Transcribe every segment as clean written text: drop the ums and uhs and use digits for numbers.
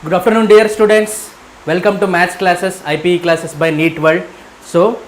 Good afternoon, dear students. Welcome to Maths classes, IPE classes by NEET World. So,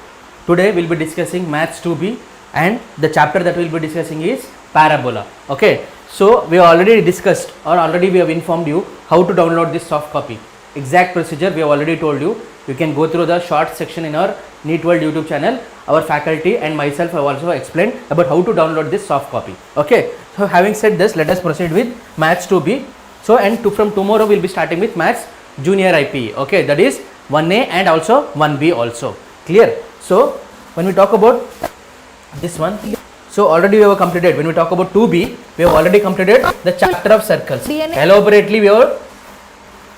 today we will be discussing Maths 2B and the chapter that we will be discussing is Parabola. Okay. So, we already discussed or already we have informed you how to download this soft copy. Exact procedure we have already told you. You can go through the short section in our NEET World YouTube channel. Our faculty and myself have also explained about how to download this soft copy. Okay. So, having said this, let us proceed with Maths 2B. So, and from tomorrow we will be starting with Maths Junior IPE. Okay, that is 1A and also 1B also. Clear? So, when we talk about this one, so already we have completed. When we talk about 2B, we have already completed the chapter of circles. Elaborately, we have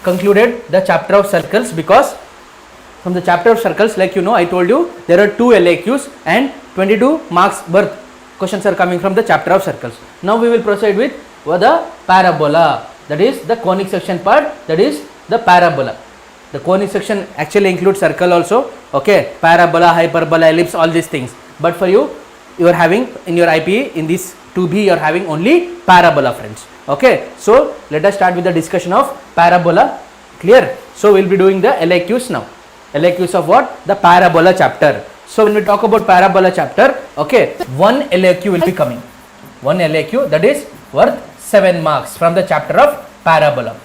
concluded the chapter of circles because from the chapter of circles, like you know, I told you there are 2 LAQs and 22 marks worth questions are coming from the chapter of circles. Now we will proceed with the parabola, that is the conic section part, that is the parabola. The conic section actually includes circle also, okay, parabola, hyperbola, ellipse, all these things. But for you, you are having in your IPE, in this 2B, you are having only parabola, friends. Okay, so let us start with the discussion of parabola. Clear? So we will be doing the LAQs now. LAQs of what? The parabola chapter. So when we talk about parabola chapter, okay, one LAQ will be coming. One LAQ, that is worth 7 marks from the chapter of parabola.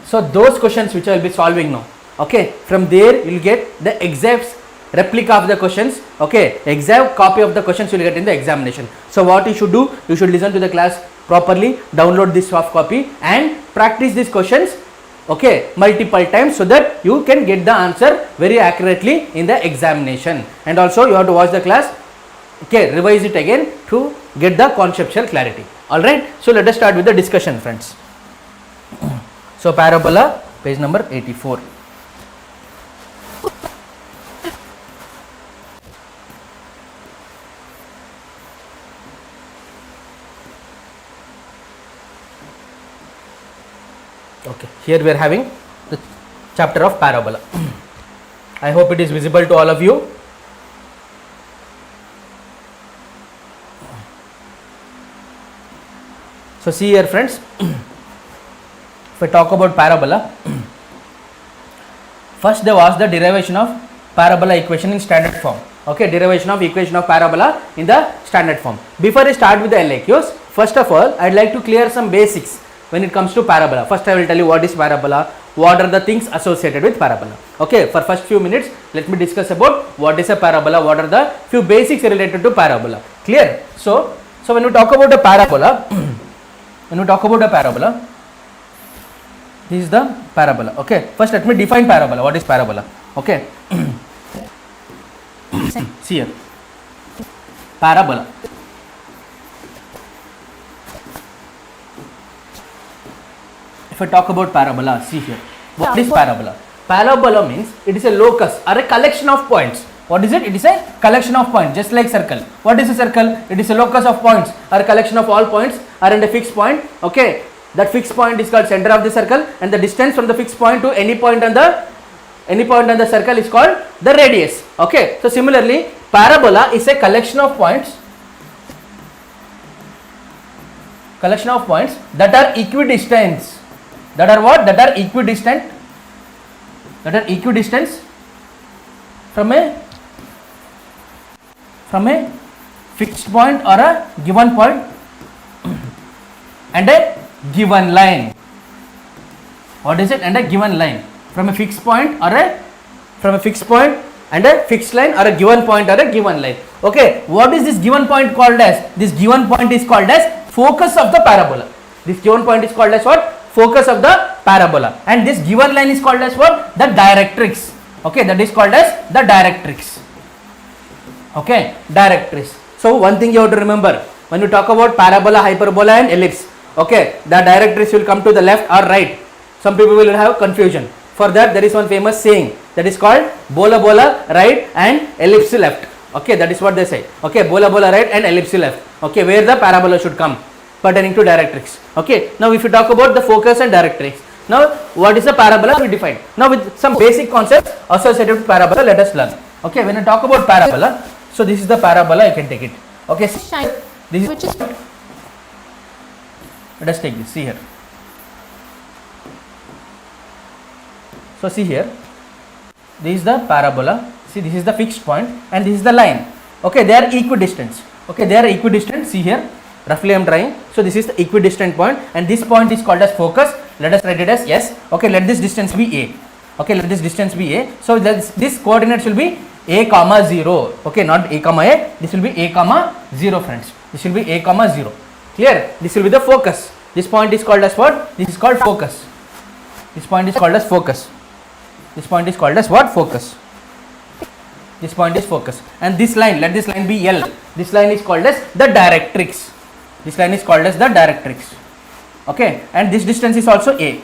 So those questions which I will be solving now, okay, from there you will get the exact replica of the questions, okay, exact copy of the questions you will get in the examination. So what you should do, you should listen to the class properly, download this soft copy and practice these questions, okay, multiple times so that you can get the answer very accurately in the examination. And also you have to watch the class, okay, revise it again to get the conceptual clarity. Alright, so let us start with the discussion, friends. So parabola, page number 84. Okay, here we are having the chapter of parabola. I hope it is visible to all of you. So see here, friends, if I talk about parabola, first they ask the derivation of parabola equation in standard form. Okay, derivation of equation of parabola in the standard form. Before I start with the LAQs, first of all, I would like to clear some basics when it comes to parabola. First I will tell you what is parabola, what are the things associated with parabola. Okay, for first few minutes, let me discuss about what is a parabola, what are the few basics related to parabola. Clear? So when we talk about a parabola, this is the parabola. Okay, first let me define parabola. What is parabola? Okay, see here, parabola. If I talk about parabola, see here, what is parabola? Parabola means it is a locus or a collection of points. What is it? It is a collection of points, just like circle. What is a circle? It is a locus of points or a collection of all points are in a fixed point. Okay, that fixed point is called center of the circle, and the distance from the fixed point to any point on the circle is called the radius. Okay, so similarly, parabola is a collection of points that are equidistant. That are what? That are equidistant. That are equidistant from a fixed point or a given point and a given line. What is it? And a given line from a fixed point and a fixed line or a given point or a given line. Okay, what is this given point called as? This given point is called as focus of the parabola. This given point is called as what? Focus of the parabola. And this given line is called as what? The directrix. Okay, that is called as the directrix. Okay, directrix. So one thing you have to remember when you talk about parabola, hyperbola and ellipse, okay, the directrix will come to the left or right. Some people will have confusion. For that there is one famous saying that is called bola bola right and ellipse left. Okay, that is what they say. Okay, bola bola right and ellipse left. Okay, where the parabola should come pertaining to directrix. Okay, now if you talk about the focus and directrix, now what is a parabola we define. Now with some basic concepts associated with parabola, let us learn. Okay, when I talk about parabola, so this is the parabola, you can take it. Okay, this is, let us take this, see here. So see here, this is the parabola. See, this is the fixed point and this is the line. Okay, they are equidistant. Okay, they are equidistant. See here, roughly I am drawing. So this is the equidistant point and this point is called as focus. Let us write it as S. Okay, let this distance be A. Okay, let this distance be A. So this coordinates will be A comma 0. Okay, not A comma A. This will be A comma 0, friends. This will be A comma 0. Clear? This will be the focus. This point is called as what? This is called focus. This point is called as focus. This point is called as what? Focus. This point is focus. And this line, let this line be L. This line is called as the directrix. This line is called as the directrix. Okay, and this distance is also A.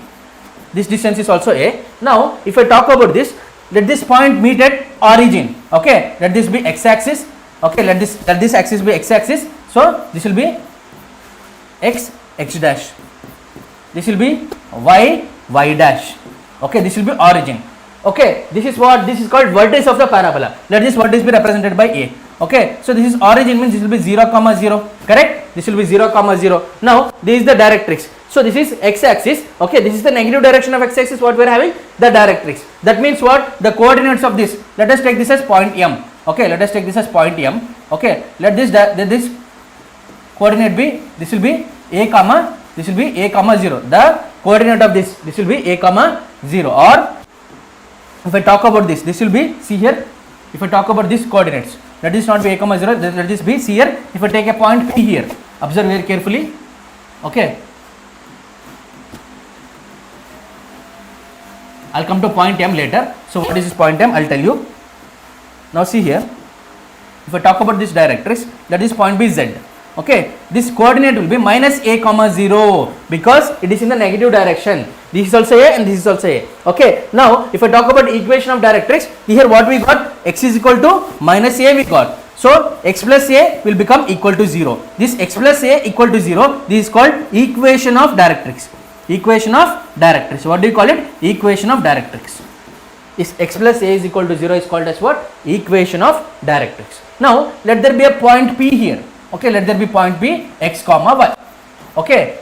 This distance is also A. Now, if I talk about this, let this point meet at origin. Okay, let this be x-axis. Okay, let this axis be x-axis. So this will be x dash. This will be y dash. Okay, this will be origin. Okay, this is what this is called vertex of the parabola. Let this vertex be represented by A. Okay, so this is origin, means this will be 0 comma 0. Correct? This will be 0 comma 0. Now this is the directrix. So this is x-axis. Okay, this is the negative direction of x-axis. What we are having? The directrix. That means what? The coordinates of this. Let us take this as point M. Okay, let us take this as point M. Okay, let this coordinate be. This will be A comma. This will be A comma 0. The coordinate of this will be A comma 0. Or if I talk about this will be, see here, if I talk about these coordinates, let this not be A comma 0, let this be, see here, if I take a point P here, observe very carefully. Okay, I'll come to point M later. So what is this point M? I'll tell you. Now see here, if I talk about this directrix, let this point be Z. Okay, this coordinate will be minus A comma 0 because it is in the negative direction. This is also A and this is also A. Okay, now if I talk about equation of directrix, here what we got? X is equal to minus A we got. So x plus A will become equal to 0. This x plus A equal to 0, this is called equation of directrix. Equation of directrix. What do you call it? Equation of directrix. Is x plus A is equal to 0 is called as what? Equation of directrix. Now let there be a point P here. Okay, let there be point P, x comma y. Okay,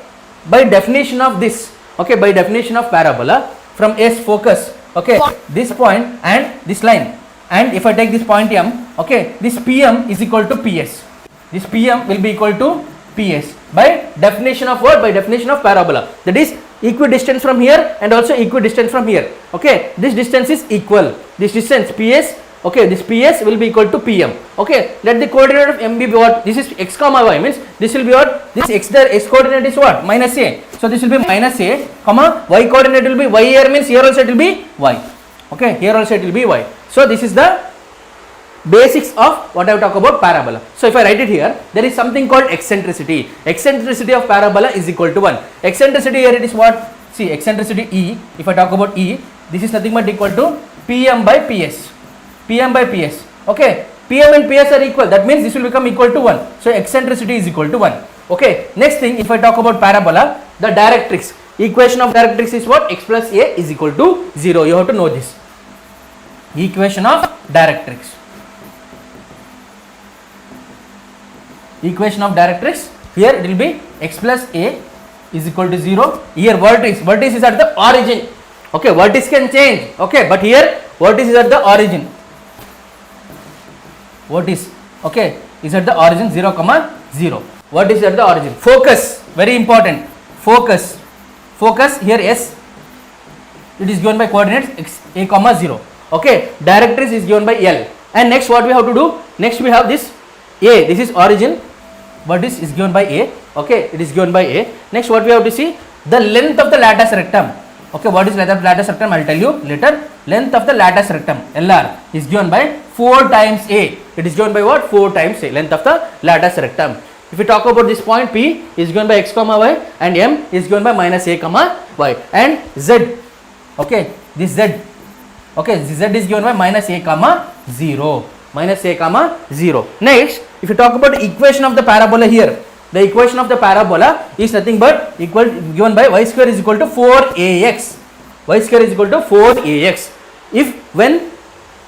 by definition of this, okay, by definition of parabola, from S focus, okay, this point and this line, and if I take this point M, okay, this PM is equal to PS. This PM will be equal to PS by definition of what? By definition of parabola. That is equidistant from here and also equidistant from here. Okay, this distance is equal. This distance PS. Okay, this PS will be equal to PM. Okay, let the coordinate of M be what? This is x comma y, means this will be what? This x coordinate is what? Minus A. So this will be minus A, comma, y coordinate will be y here, means here also it will be y. Okay, here also it will be y. So this is the basics of what I have talked about parabola. So if I write it here, there is something called eccentricity. Eccentricity of parabola is equal to 1. Eccentricity here it is what? See, eccentricity E, if I talk about E, this is nothing but equal to PM by PS. PM by PS. Okay, PM and PS are equal. That means this will become equal to 1. So eccentricity is equal to 1. Okay, next thing, if I talk about parabola, the directrix. Equation of directrix is what? X plus A is equal to 0. You have to know this. Equation of directrix. Equation of directrix. Here it will be x plus A is equal to 0. Here vertex is at the origin. Okay, vertex can change. Okay, but here vertex is at the origin. Vertex, okay, is at the origin 0 comma 0. Vertex is at the origin. Focus, very important. Focus here S, it is given by coordinates x A comma 0. Okay, directrix is given by L. And next what we have to do? Next we have this A. This is origin. Vertex is given by A. Okay, it is given by A. Next what we have to see? The length of the latus rectum. Okay, what is length of latus rectum? I will tell you later. Length of the latus rectum, LR, is given by 4 times A. It is given by what? 4 times A. Length of the latus rectum. If we talk about this point P is given by x comma y and M is given by minus A comma y and Z. Okay, this Z. Okay, this Z is given by minus A comma 0. Minus A comma 0. Next, if you talk about the equation of the parabola here, the equation of the parabola is nothing but given by y square is equal to 4ax. Y square is equal to 4ax. If when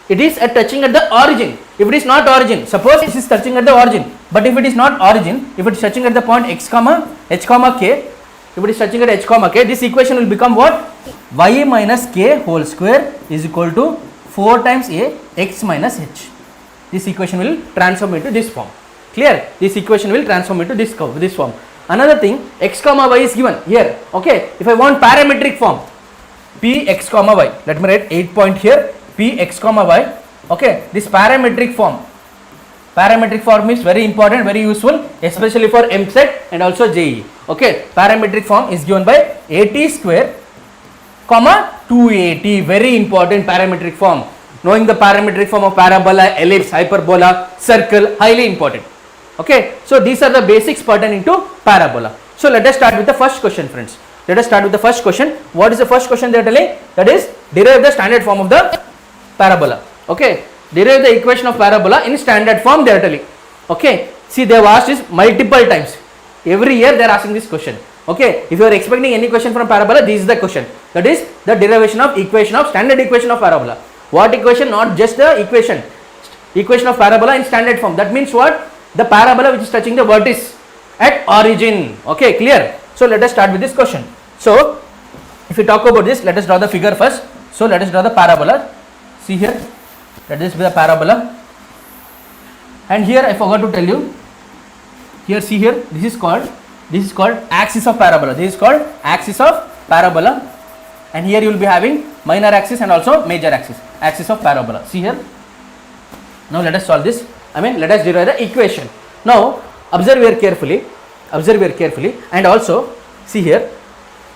it is touching at the origin, if it is not origin, suppose this is touching at the origin, but if it is not origin, if it is touching at the point x comma h comma k, if it is touching at h comma k, this equation will become what? Y minus k whole square is equal to 4 times a x minus h. This equation will transform into this form. Clear? This equation will transform into this form. Another thing, x comma y is given here. Okay, if I want parametric form, p x comma y, let me write 8 point here, p x comma y. Okay, this parametric form is very important, very useful, especially for MSET and also JEE. Okay, parametric form is given by at square comma 2at. Very important parametric form. Knowing the parametric form of parabola, ellipse, hyperbola, circle, highly important. Okay, so these are the basics pertaining to parabola. So let us start with the first question, friends. Let us start with the first question. What is the first question they are telling? That is, derive the standard form of the parabola. Okay, derive the equation of parabola in standard form they are telling. Okay, see, they have asked this multiple times. Every year they are asking this question. Okay, if you are expecting any question from parabola, this is the question. That is the derivation of standard equation of parabola. What equation? Not just the equation of parabola in standard form. That means what? The parabola which is touching the vertex at origin. Okay, clear? So let us start with this question. So if we talk about this, let us draw the figure first. So let us draw the parabola. See here, let this be the parabola. And here I forgot to tell you. Here, see here, this is called axis of parabola. This is called axis of parabola. And here you will be having minor axis and also major axis of parabola. See here. Now let us solve this. Let us derive the equation. Now observe here carefully, and also see here,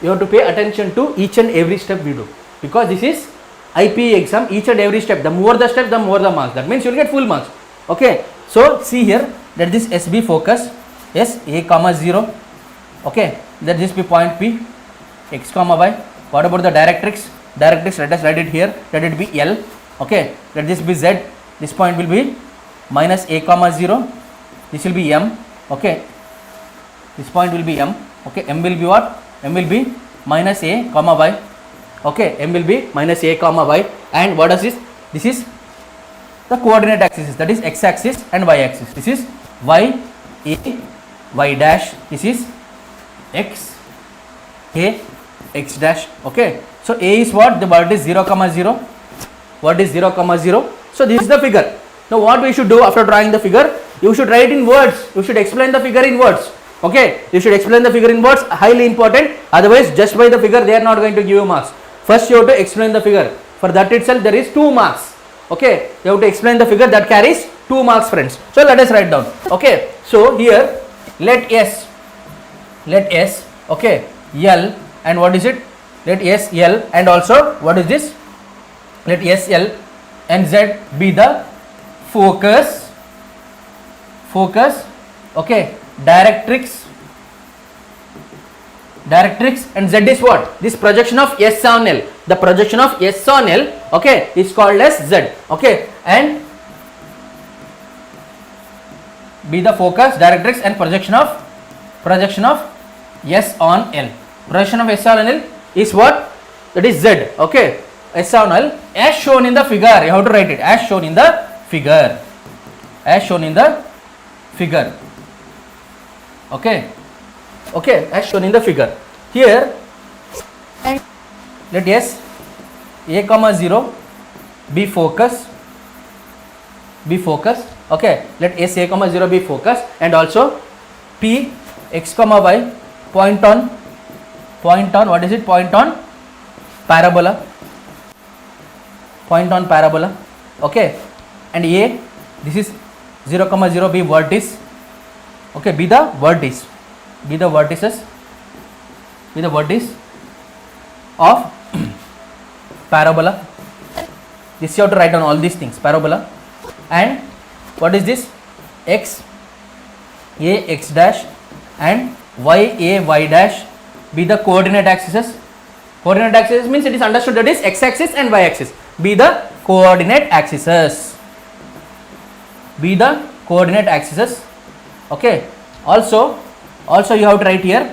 you have to pay attention to each and every step we do, because this is IPE exam. Each and every step, the more the step, the more the marks. That means you will get full marks. Okay, so see here, let this S be focus, S a comma 0. Okay, let this be point P, x comma y. What about the directrix? Let us write it here, let it be L. Okay, let this be Z. This point will be minus a comma 0. This will be M. Okay, this point will be M. Okay, M will be what? M will be minus a comma y. Okay, M will be minus a comma y. And what is this? This is the coordinate axis, that is x axis and y axis. This is y a y dash. This is x a x dash. Okay, so a is what? The word is 0 comma 0. What is 0 comma 0? So this is the figure. Now what we should do after drawing the figure? You should write in words. You should explain the figure in words. Okay, you should explain the figure in words. Highly important. Otherwise, just by the figure they are not going to give you marks. First you have to explain the figure. For that itself there is 2 marks. Okay, you have to explain the figure, that carries 2 marks, friends. So let us write down. Okay, so here let S, okay, L, and what is it? Let S L, and also what is this? Let S L and Z be the focus. Okay, directrix, and Z is what? This projection of S on L. The projection of S on L, okay, is called as Z. Okay, and be the focus, directrix, and projection of S on L. Projection of S on L is what? That is Z. Okay, S on L as shown in the figure. You have to write it as shown in the figure. Okay, as shown in the figure. Here let S a comma 0 be focus. Okay, let S a comma 0 be focus, and also P x comma y point on what is it? Point on parabola. Okay, and A, this is 0 comma 0 be vertex. Okay, be the vertex of parabola. This you have to write down all these things, parabola. And what is this? X a x dash and y a y dash be the coordinate axes. Coordinate axis means it is understood that is x axis and y axis. Be the coordinate axes. Okay, also you have to write here,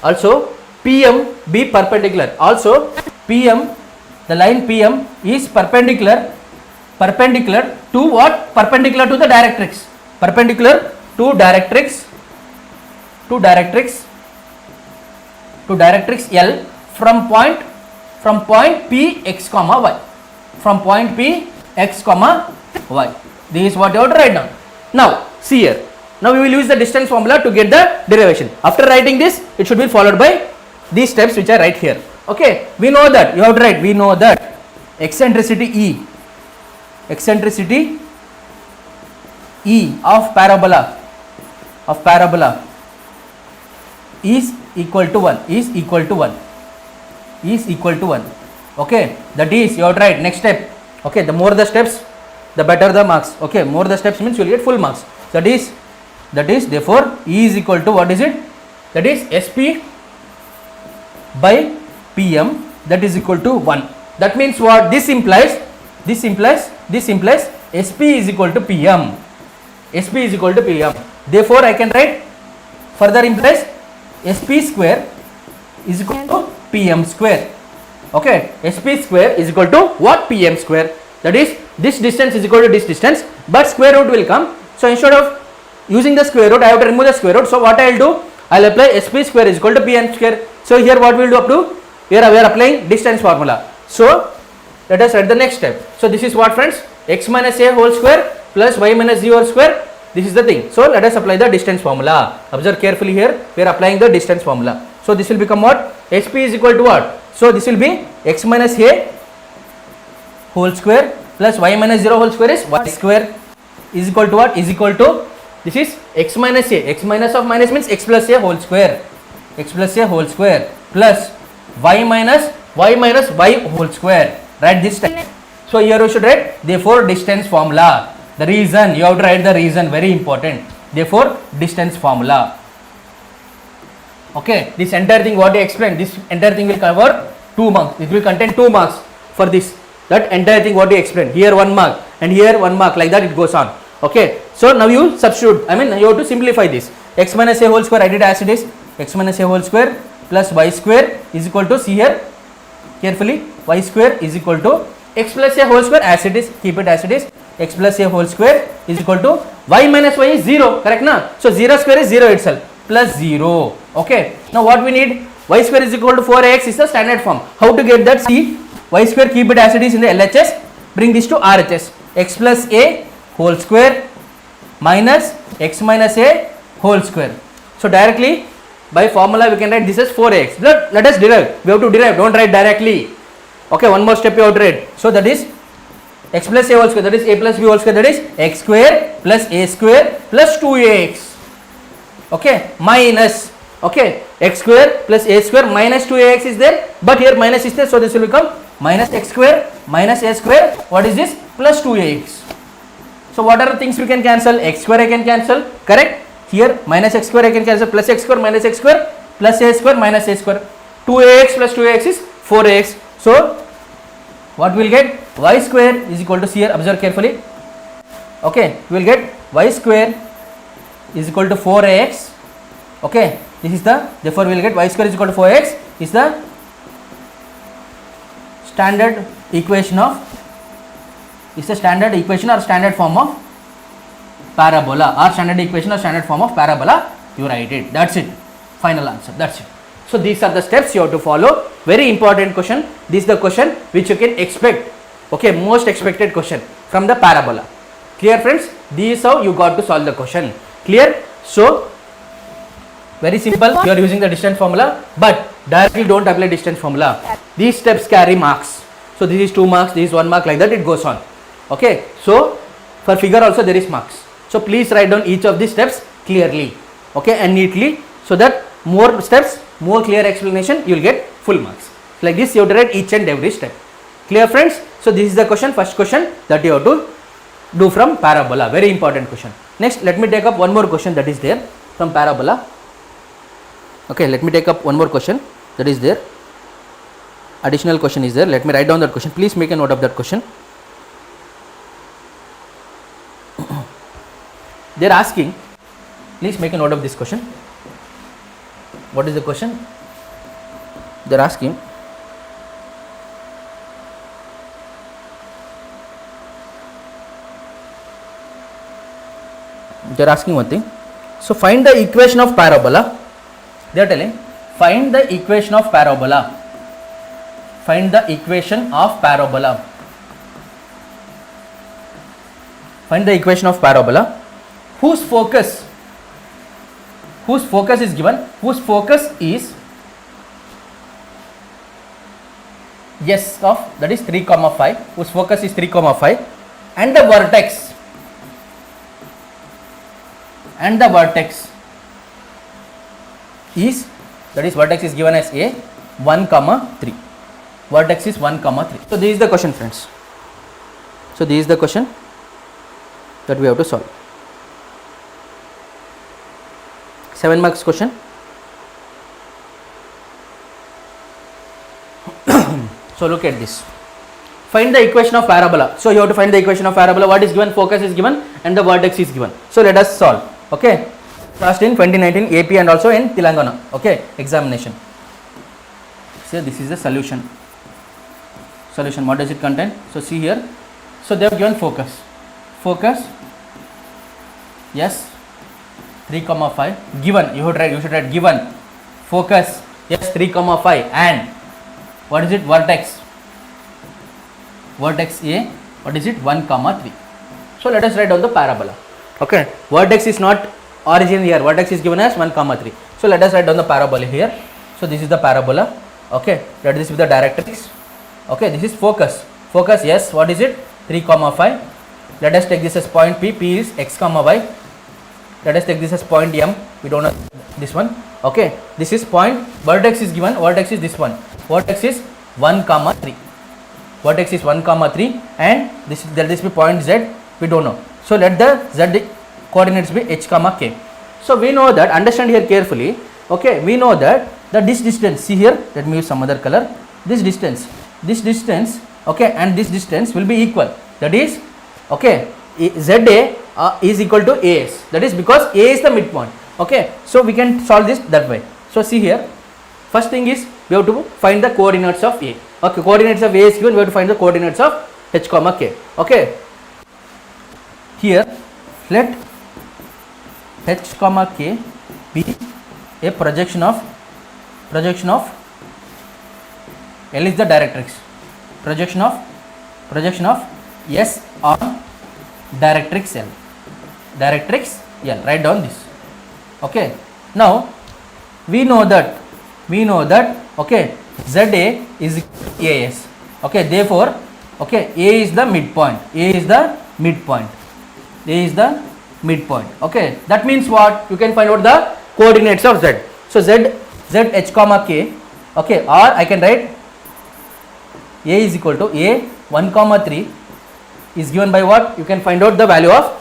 also PM be perpendicular. Also PM, the line PM is perpendicular to what? Perpendicular to the directrix. to directrix L from point P x comma y. From point P x comma y. This is what you have to write down. Now see here. Now we will use the distance formula to get the derivation. After writing this, it should be followed by these steps which are right here. Okay, we know that you have to write. We know that eccentricity E of parabola is equal to 1. Okay, that is you have to write. Next step. Okay, the more the steps, the better the marks. Okay, more the steps means you will get full marks. That is therefore E is equal to what is it? That is SP by PM, that is equal to 1. That means what? This implies SP is equal to PM. Therefore I can write further implies SP square is equal to PM square. Okay, SP square is equal to what? PM square. That is this distance is equal to this distance, but square root will come. So instead of using the square root, I have to remove the square root. So what I will do? I will apply SP square is equal to PM square. So here what we will do up to? Here we are applying distance formula. So let us write the next step. So this is what, friends? X minus a whole square plus y minus z whole square. This is the thing. So let us apply the distance formula. Observe carefully here. We are applying the distance formula. So this will become what? SP is equal to what? So this will be x minus a whole square plus y minus 0 whole square is y square is equal to what? Is equal to, this is x minus a. X minus of minus means x plus a whole square. X plus a whole square plus y minus y whole square. Write this time. So here you should write therefore distance formula. The reason, you have to write the reason, very important. Therefore distance formula. Okay, this entire thing what I explained, this entire thing will cover 2 marks. It will contain 2 marks for this. That entire thing what we explained. Here 1 mark and here 1 mark, like that it goes on. Okay, so now you substitute. I mean you have to simplify this. X minus a whole square, I did as it is. X minus a whole square plus y square is equal to, see here carefully, y square is equal to x plus a whole square as it is. Keep it as it is. X plus a whole square is equal to y minus y is 0. Correct na? So 0 square is 0 itself. Plus 0. Okay. Now what we need? Y square is equal to 4x is the standard form. How to get that? See, y square, keep it as it is in the LHS. Bring this to RHS. X plus a whole square minus x minus a whole square. So directly by formula we can write this as 4x. Let us derive. We have to derive. Don't write directly. Okay. One more step you have to write. So that is x plus a whole square. That is a plus b whole square. That is x square plus a square plus 2ax. Okay, minus, okay, x square plus a square minus 2ax is there, but here minus is there, so this will become minus x square minus a square. What is this? Plus 2ax. So what are the things we can cancel? X square I can cancel, correct? Here minus x square I can cancel, plus x square minus x square plus a square minus a square. 2ax plus 2ax is 4ax. So what we will get? Y square is equal to, here observe carefully. Okay, we will get y square is equal to 4ax. Okay, this is the, therefore we will get y square is equal to 4x is the standard equation of, is the standard equation or standard form of parabola, or standard equation or standard form of parabola. You write it. That's it. Final answer. That's it. So these are the steps you have to follow. Very important question. This is the question which you can expect. Okay, most expected question from the parabola. Clear, friends? This is how you got to solve the question. Clear? So very simple. You are using the distance formula, but directly don't apply distance formula. These steps carry marks. So this is 2 marks, this is 1 mark, like that it goes on. Okay. So for figure also there is marks. So please write down each of these steps clearly, okay, and neatly, so that more steps, more clear explanation, you will get full marks. Like this you have to write each and every step. Clear, friends? So this is the question, first question that you have to do from parabola. Very important question. Next, let me take up one more question that is there from parabola. Okay, let me take up one more question that is there. Additional question is there. Let me write down that question. Please make a note of that question. They are asking, please make a note of this question. What is the question? They are asking, one thing. So find the equation of parabola. They are telling, Find the equation of parabola. Find the equation of parabola. Find the equation of parabola. Whose focus is given? Whose focus is S of, that is 3 comma 5. Whose focus is 3 comma 5, and the vertex is, that is vertex is given as A 1 comma 3. Vertex is 1 comma 3. So this is the question, friends. So this is the question that we have to solve. 7 marks question. So look at this. Find the equation of parabola. So you have to find the equation of parabola. What is given? Focus is given and the vertex is given. So let us solve. Okay. First in 2019 AP and also in Telangana. Okay. Examination. So this is the solution. Solution. What does it contain? So see here. So they have given focus. Focus. Yes. 3 comma 5. Given. You should write given. Focus. Yes. 3 comma 5 and what is it? Vertex. Vertex A. What is it? 1 comma 3. So let us write down the parabola. Okay. Vertex is not origin here. Vertex is given as 1 comma 3. So let us write down the parabola here. So this is the parabola. Okay. Let this with the directrix. Okay. This is focus. Focus. Yes. What is it? 3 comma 5. Let us take this as point P. P is x comma y. Let us take this as point M. We don't know this one. Okay. This is point. Vertex is given. Vertex is this one. Vertex is 1 comma 3. Vertex is 1 comma 3 and let this be point Z. We don't know. So let the Z coordinates be h comma k. So we know that, understand here carefully. Okay. We know that this distance, see here, let me use some other color. This distance, okay, and this distance will be equal. That is, okay, ZA is equal to AS. That is because A is the midpoint. Okay. So we can solve this that way. So see here. First thing is we have to find the coordinates of A. Okay, coordinates of A is given, we have to find the coordinates of h comma k. Okay. Here let h comma k be a projection of L is the directrix. Projection of S on directrix L. Directrix L. Write down this. Okay. Now we know that okay, ZA is AS. Okay, therefore, okay, A is the midpoint. Okay, that means what? You can find out the coordinates of Z. So Z h comma k. Okay, or I can write A is equal to A 1 comma 3 is given by what? You can find out the value of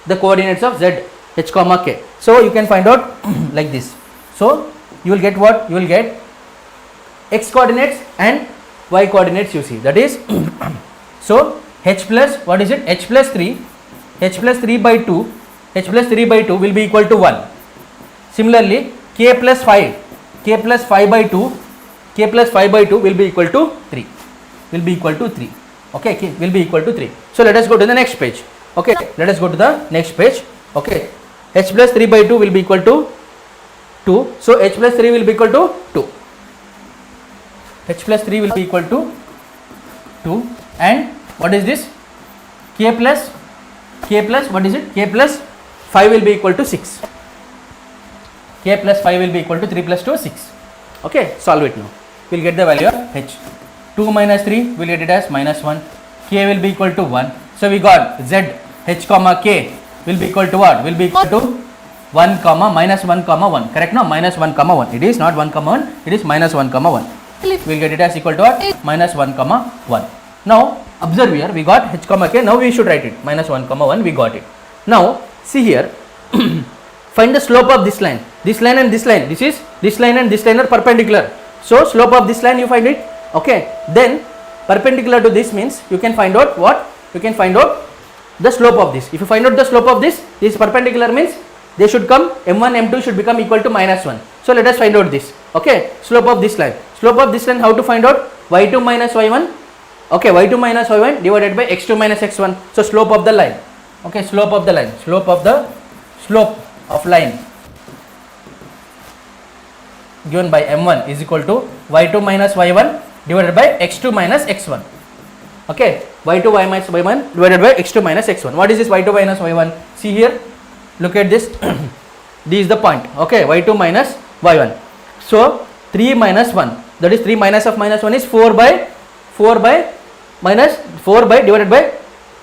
the coordinates of Z h comma k. So you can find out like this. So you will get what? You will get x coordinates and y coordinates, you see, that is so h plus, what is it? H plus 3 by 2 will be equal to 1. Similarly k plus 5 by 2 will be equal to 3. Okay, k will be equal to 3. So let us go to the next page. Okay, let us go to the next page. Okay, h plus 3 by 2 will be equal to 2. So h plus 3 will be equal to 2. H plus 3 will be equal to 2. And what is this? K plus what is it? K plus 5 will be equal to 6. K plus 5 will be equal to 3 plus 2 6. Okay, solve it now. We will get the value of h. 2 minus 3 we will get it as minus 1. K will be equal to 1. So we got Z h comma k will be equal to what? Will be equal to 1 comma minus 1 comma 1. Correct now? Minus 1 comma 1. It is not 1 comma 1. It is minus 1 comma 1. We will get it as equal to what? Minus 1 comma 1. Now observe here, we got h comma k. Now we should write it. Minus 1 comma 1, we got it. Now see here. Find the slope of this line. This line and this line. This line and this line are perpendicular. So slope of this line you find it. Okay. Then perpendicular to this means you can find out what? You can find out the slope of this. If you find out the slope of this perpendicular means they should come, m1 m2 should become equal to minus 1. So let us find out this. Okay, slope of this line. Slope of this line, how to find out? y2 minus y1. Okay, y2 minus y1 divided by x2 minus x1. So slope of the line. Okay, slope of the line. Slope of line given by m1 is equal to y2 minus y1 divided by x2 minus x1. Okay, y2 y minus y1 divided by x2 minus x1. What is this y2 minus y1? See here, look at this. This is the point. Okay, y2 minus y1. So 3 minus 1, that is 3 minus of minus 1 is 4 by minus 4 by divided by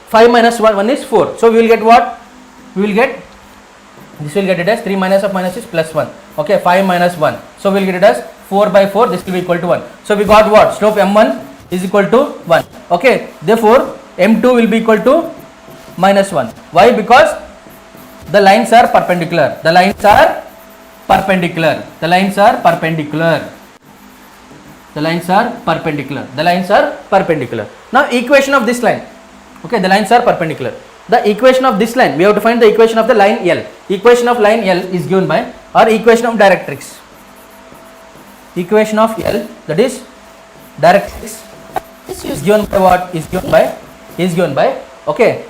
5 minus 1 is 4. So we will get what? We will get, this will get it as 3 minus of minus is plus 1. Okay, 5 minus 1. So we will get it as 4 by 4, this will be equal to 1. So we got what? Slope m1 is equal to 1. Okay, therefore m2 will be equal to minus 1. Why? Because the lines are perpendicular. The lines are perpendicular. The lines are perpendicular. The lines are perpendicular. The lines are perpendicular. Now equation of this line. Okay, the lines are perpendicular. The equation of this line, we have to find the equation of the line L. Equation of line L is given by, or equation of directrix. Equation of L, that is directrix, is given by what? Is given by okay,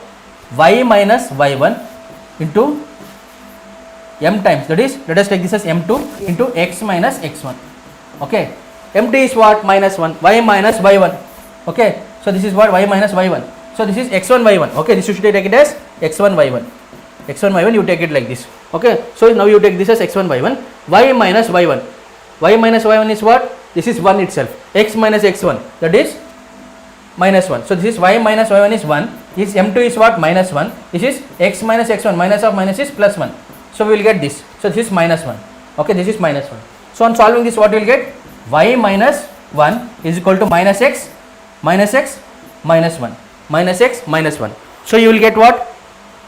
y minus y1 into m times, that is, let us take this as m2 into x minus x1. Okay, m2 is what? Minus 1, y minus y1. Okay, so this is what? Y minus y1. So this is x1 y1. Okay, this you should take it as x1 y1. X1 y1, you take it like this. Okay, so now you take this as x1 y1. Y minus y1. Y minus y1 is what? This is 1 itself. X minus x1, that is minus 1. So this is y minus y1 is 1. This m2 is what? Minus 1. This is x minus x1. Minus of minus is plus 1. So we will get this. So this is minus 1. Okay, this is minus 1. So on solving this, what we will get? Y minus 1 is equal to minus x minus 1. Minus x minus 1. So you will get what?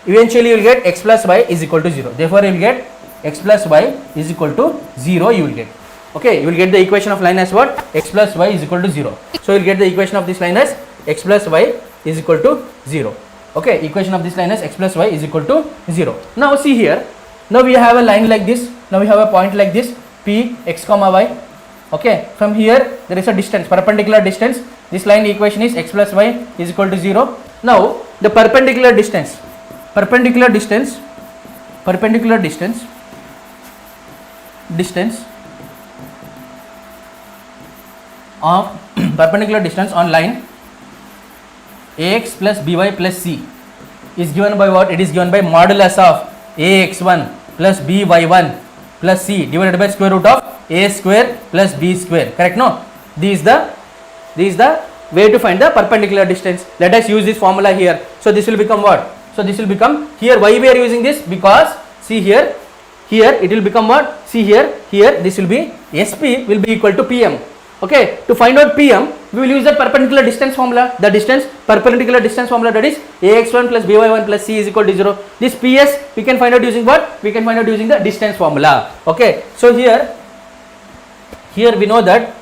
Eventually you will get x plus y is equal to 0. Therefore you will get x plus y is equal to 0 you will get. Okay, you will get the equation of line as what? X plus y is equal to 0. So you will get the equation of this line as x plus y is equal to 0. Okay, equation of this line as x plus y is equal to 0. Now see here, now we have a line like this, now we have a point like this, p x comma y. Okay, from here there is a distance, perpendicular distance. This line equation is x plus y is equal to 0. Now the perpendicular distance of perpendicular distance on line ax plus by plus c is given by what? It is given by modulus of ax1 plus by1 plus c divided by square root of a square plus b square. Correct? No? This is the way to find the perpendicular distance. Let us use this formula here. So this will become what? So this will become, here why we are using this? Because see here it will become what? See here this will be SP will be equal to PM. Okay, to find out PM we will use the perpendicular distance formula. The perpendicular distance formula, that is ax1 plus by1 plus c is equal to 0. This PS we can find out using what? We can find out using the distance formula. Okay, so here we know that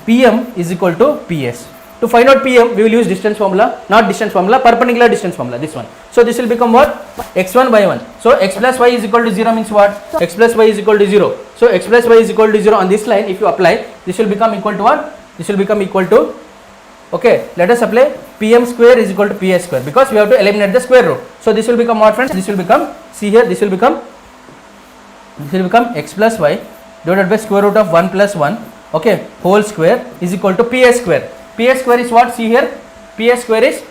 PM is equal to PS. To find out PM we will use distance formula, not distance formula, perpendicular distance formula, this one. So this will become what? x1 by 1. So x plus y is equal to 0 means what? X plus y is equal to 0. So x plus y is equal to 0 on this line. If you apply, this will become equal to what? This will become equal to, okay, let us apply PM square is equal to PS square, because we have to eliminate the square root. So this will become what, friends? This will become, see here, this will become x plus y divided by square root of 1 plus 1, okay, whole square is equal to PS square. PS square is what? See here, PS square is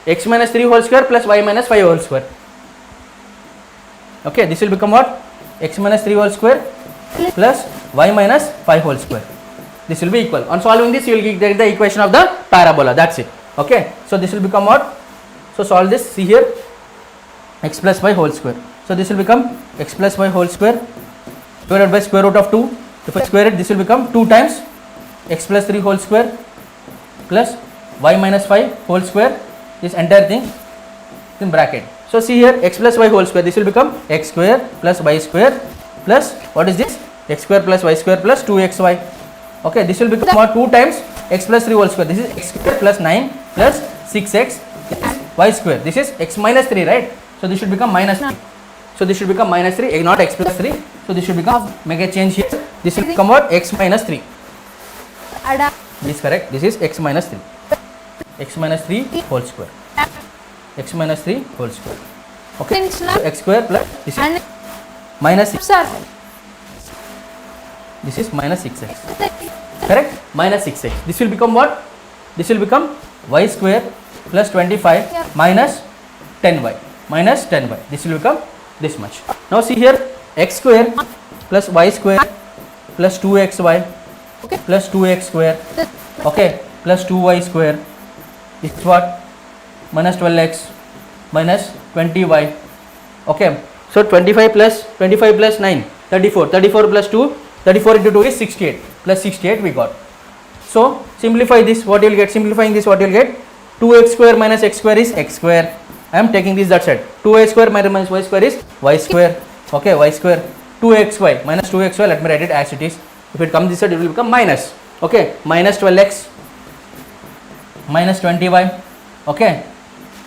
x minus 3 whole square plus y minus 5 whole square. Okay, this will become what? X minus 3 whole square plus y minus 5 whole square. This will be equal. On solving this, you will get the equation of the parabola. That's it. Okay, so this will become what? So solve this. See here, x plus y whole square. So this will become x plus y whole square divided by square root of 2. If I square it, this will become 2 times x plus 3 whole square plus y minus 5 whole square, this entire thing in bracket. So see here, x plus y whole square, this will become x square plus y square plus, what is this? X square plus y square plus 2xy. Okay, this will become what? 2 times x plus 3 whole square. This is x square plus 9 plus 6x y square. This is x minus 3, right? So this should become minus 3. So this should become minus 3, not x plus 3. So this should become, make a change here. This will become what? X minus 3. This is correct. This is x minus 3. X minus 3 whole square. X minus 3 whole square. Okay. So x square plus this is minus 6. This is minus 6x. Correct? Minus 6x. This will become what? This will become y square plus 25 minus 10y. Minus 10y. This will become this much. Now see here, x square plus y square plus 2xy plus 2x square, okay, plus 2y square is what? Minus 12x minus 20y. Okay, so 25 plus 9, 34. 34 plus 2, 34 into 2 is 68. Plus 68 we got. So simplify this, what you will get? Simplifying this, what you will get? 2x square minus x square is x square. I am taking this that side. 2y square minus y square is y square. Okay, y square. 2xy minus 2xy, let me write it as it is. If it comes this side, it will become minus. Okay, minus 12x minus 20y. Okay,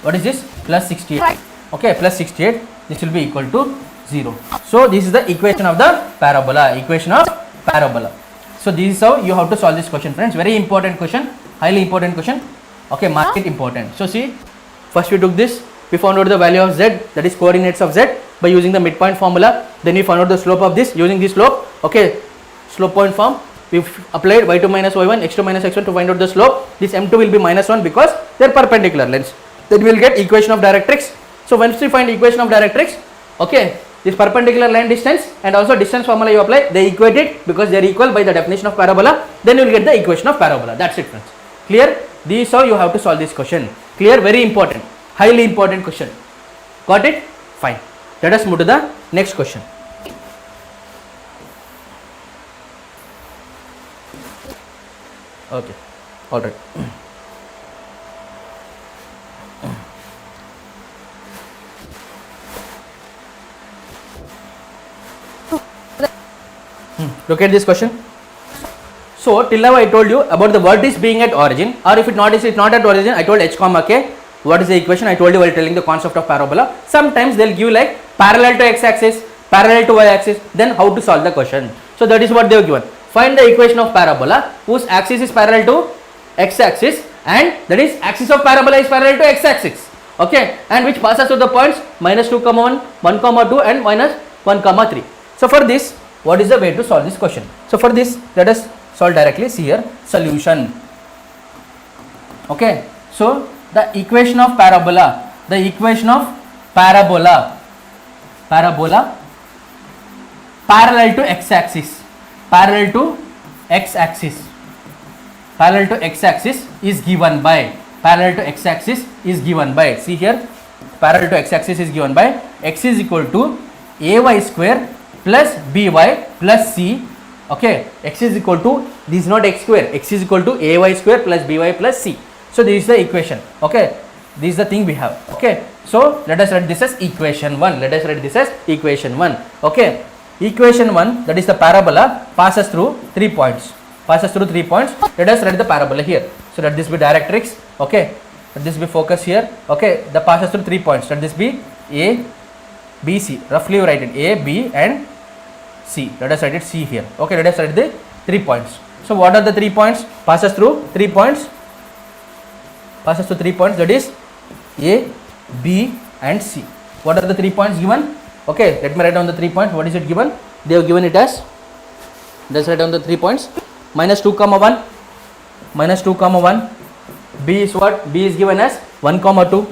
what is this? Plus 68. Okay, plus 68. This will be equal to 0. So this is the equation of the parabola. Equation of parabola. So this is how you have to solve this question, friends. Very important question. Highly important question. Okay, mark it important. So see, first we took this. We found out the value of z, that is coordinates of z, by using the midpoint formula. Then we found out the slope of this using this slope. Okay, slope point form. We applied y2 minus y1, x2 minus x1 to find out the slope. This m2 will be minus 1 because they are perpendicular lines. Then we will get equation of directrix. So once we find equation of directrix, okay, this perpendicular line distance and also distance formula you apply, they equate it because they are equal by the definition of parabola. Then you will get the equation of parabola. That's it, friends. Clear? This is how you have to solve this question. Clear? Very important. Highly important question. Got it? Fine. Let us move to the next question. Okay. All right. Look at this question. So till now I told you about the vertex being at origin, or if it not is not at origin, I told h comma k. What is the equation? I told you while telling the concept of parabola. Sometimes they'll give like parallel to x axis, parallel to y axis, then how to solve the question. So that is what they have given. Find the equation of parabola whose axis is parallel to x axis, and that is axis of parabola is parallel to x axis. Okay, and which passes through the points minus 2 comma 1, 1 comma 2 and minus 1 comma 3. So for this, what is the way to solve this question? So for this, let us solve directly. See here, solution. Okay, so the equation of parabola, parabola parallel to x axis, is given by, see here, parallel to x axis is given by x is equal to ay square plus by plus c. Okay, x is equal to, this is not x square, x is equal to ay square plus by plus c. So this is the equation. Okay, this is the thing we have. Okay, so let us write this as equation 1. Okay, equation 1, that is the parabola passes through 3 points. Let us write the parabola here. So let this be directrix. Okay, let this be focus here. Okay, the passes through 3 points. Let this be a, b, c. Roughly you write it a, b and c. Let us write it c here. Okay, let us write the 3 points. So what are the 3 points? Passes through 3 points. That is a, b and c. What are the 3 points given? Okay, let me write down the 3 points. What is it given? They have given it as, let's write down the 3 points. Minus 2 comma 1. B is what? B is given as 1 comma 2.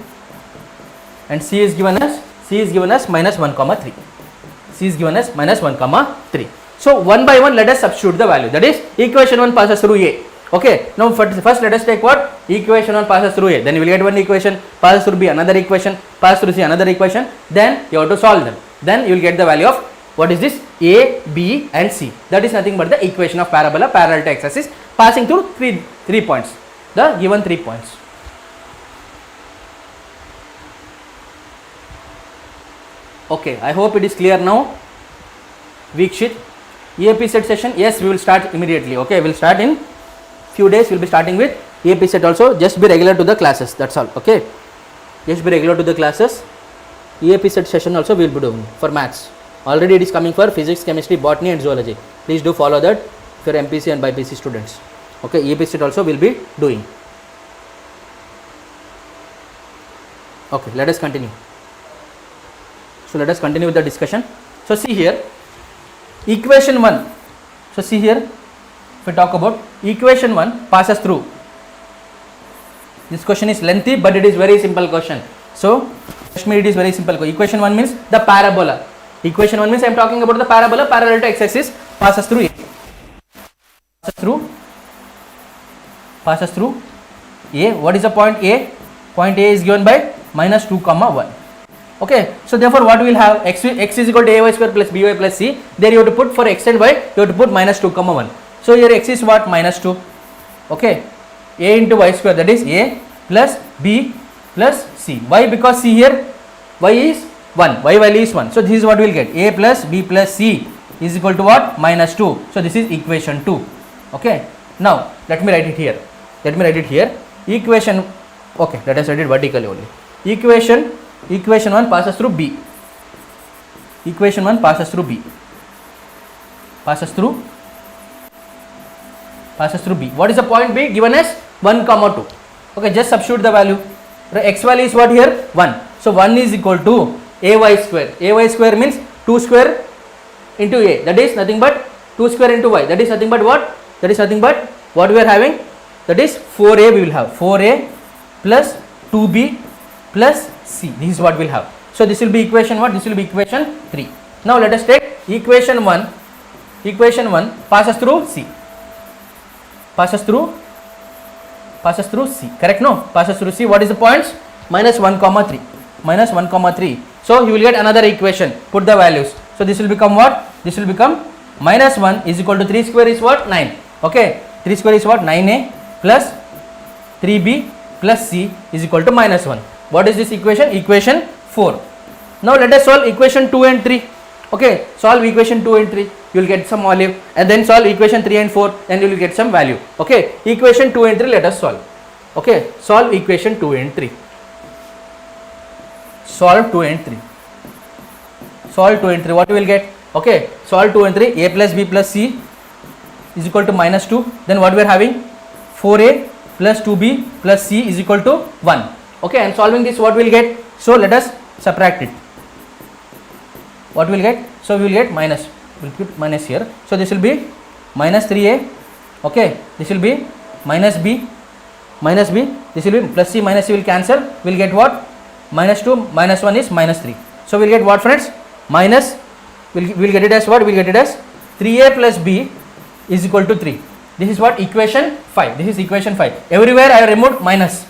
And c is given as minus 1 comma 3. So one by one let us substitute the value. That is equation 1 passes through a. Okay, now first let us take what? Equation 1 passes through a. Then you will get one equation, passes through b another equation, passes through c another equation. Then you have to solve them. Then you will get the value of, what is this? A, b and c. That is nothing but the equation of parabola parallel to x axis passing through 3 points. The given 3 points. Okay, I hope it is clear now. Week sheet, AP set session. Yes, we will start immediately. Okay, we will start in few days. We will be starting with AP set also. Just be regular to the classes. That's all. Okay, just be regular to the classes. AP set session also we will be doing for maths. Already it is coming for physics, chemistry, botany and zoology. Please do follow that for MPC and BPC students. Okay, AP set also will be doing. Okay, let us continue. So let us continue with the discussion. So see here, equation 1. So see here, if we talk about equation 1 passes through. This question is lengthy, but it is very simple question. So trust me, it is very simple. Equation 1 means the parabola. Equation 1 means I am talking about the parabola parallel to x-axis, passes through A. Passes through A. What is the point A? Point A is given by minus 2 comma 1. Okay, so therefore what we will have, x is equal to ay square plus by plus c. There you have to put, for x and y you have to put minus 2 comma 1. So here x is what? Minus 2. Okay, a into y square, that is a plus b plus c. Why? Because see here y is 1, y value is 1. So this is what we will get, a plus b plus c is equal to what? Minus 2. So this is equation 2. Okay, now let me write it here. Equation, okay, let us write it vertically only. Equation 1 passes through B. Equation 1 passes through B. Passes through B. What is the point B? Given as 1 comma 2. Okay, just substitute the value. The x value is what here? 1. So 1 is equal to ay square. Ay square means 2 square into a. That is nothing but 2 square into y. That is nothing but what? That is nothing but what we are having? That is 4a we will have. 4a plus 2b plus c. This is what we will have. So this will be equation what? This will be equation 3. Now let us take equation 1. Equation 1 passes through C. Passes through C. Correct? No? Passes through C. What is the points? Minus 1 comma 3. Minus 1 comma 3. So you will get another equation. Put the values. So this will become what? This will become minus 1 is equal to 3 square is what? 9. Okay. 3 square is what? 9a plus 3b plus c is equal to minus 1. What is this equation? Equation 4. Now let us solve equation 2 and 3. Okay, solve equation 2 and 3. You will get some value, and then solve equation 3 and 4, and you will get some value. Okay, equation 2 and 3 let us solve. Okay, solve equation 2 and 3. Solve 2 and 3. Solve 2 and 3. What you will get? Okay, solve 2 and 3. A plus b plus c is equal to minus 2. Then what we are having? 4a plus 2b plus c is equal to 1. Okay, and solving this, what we will get? So let us subtract it. What we will get? So we will get minus. We will put minus here. So this will be minus 3a. Okay, this will be minus b. Minus b. This will be plus c minus c will cancel. We will get what? Minus 2 minus 1 is minus 3. So we will get what, friends? Minus. We will get it as what? We will get it as 3a plus b is equal to 3. This is what? Equation 5. This is equation 5. Everywhere I have removed minus.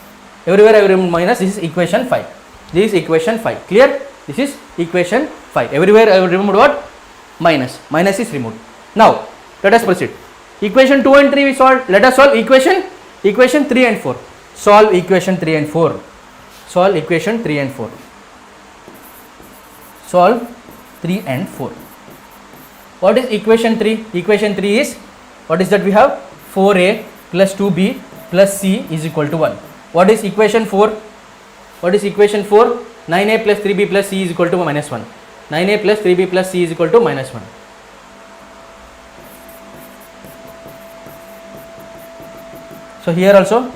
Everywhere I have removed minus. This is equation 5. This is equation 5. Clear? This is equation 5. Everywhere I have removed what? Minus. Minus is removed. Now let us proceed. Equation 2 and 3 we solved. Let us solve equation 3 and 4. Solve equation 3 and 4. Solve equation 3 and 4. Solve 3 and 4. What is equation 3? Equation 3 is, what is that we have? 4a plus 2b plus c is equal to 1. What is equation 4? What is equation 4? 9a plus 3b plus c is equal to minus 1. 9a plus 3b plus c is equal to minus 1. So here also,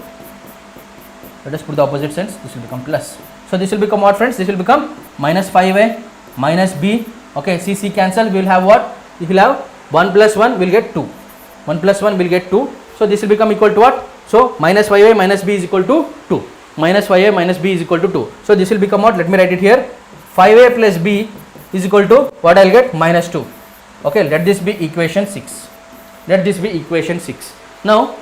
let us put the opposite signs. This will become plus. So this will become what, friends? This will become minus 5a minus b. Okay, c cancel. We will have what? We will have 1 plus 1 will get 2. 1 plus 1 will get 2. So this will become equal to what? So minus 5a minus b is equal to 2. Minus 5a minus b is equal to 2. So this will become what? Let me write it here. 5a plus b is equal to what? I will get minus 2. Okay, let this be equation 6. Let this be equation 6. Now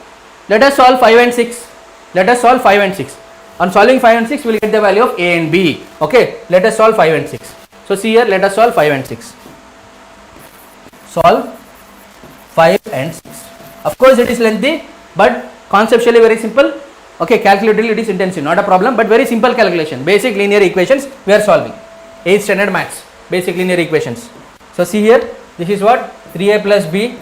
let us solve 5 and 6. Let us solve 5 and 6. On solving 5 and 6, we will get the value of a and b. Okay, let us solve 5 and 6. So see here, let us solve 5 and 6. Solve 5 and 6. Of course it is lengthy, but conceptually very simple. Okay, calculatively it is intensive, not a problem, but very simple calculation. Basic linear equations we are solving. 8th standard maths, basic linear equations. So see here, this is what? 3a plus b